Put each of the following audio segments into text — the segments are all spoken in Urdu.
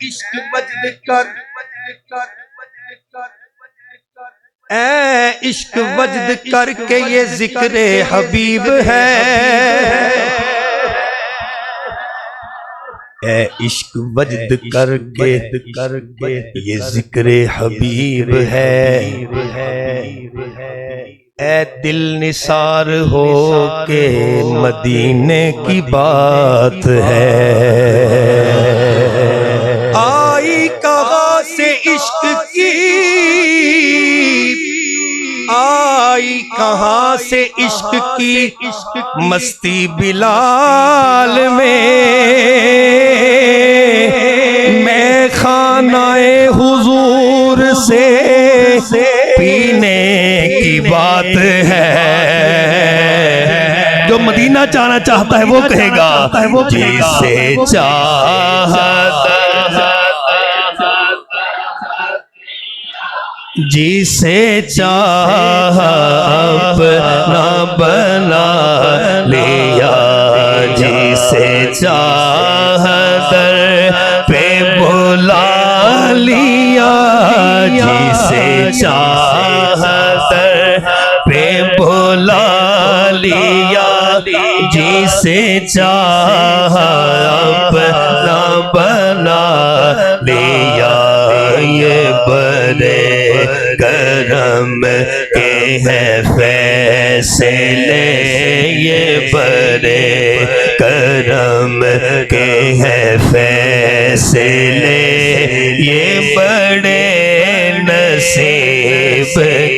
عشق وجد کر، اے عشق وجد کر کے یہ ذکر حبیب ہے، اے عشق وجد کر کے یہ ذکر حبیب ہے، اے دل نثار ہو کے مدینے کی بات ہے، آئی کہاں سے عشق کی، آئی کہاں سے عشق کی مستی بلال میں، میں خانہ حضور سے پینے کی بات ہے، جو مدینہ جانا چاہتا ہے وہ کہے گا جسے چاہتا جسے چاہ اپنا بنا لیا، جسے چاہ در پہ بلا لیا، جسے چاہ در پہ بلا لیا، جسے چاہ اپنا بنا لیا، یہ بڑے کرم کے ہیں فیصلے، یہ بڑے کرم کے ہیں فیصلے، یہ بڑے نصیب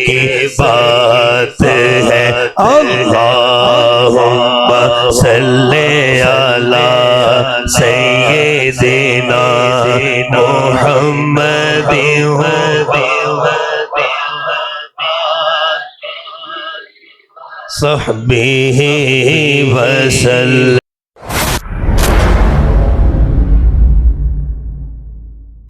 کی بات ہے، اللہم صلی علی سیدنا محمد صحبہ وسلم۔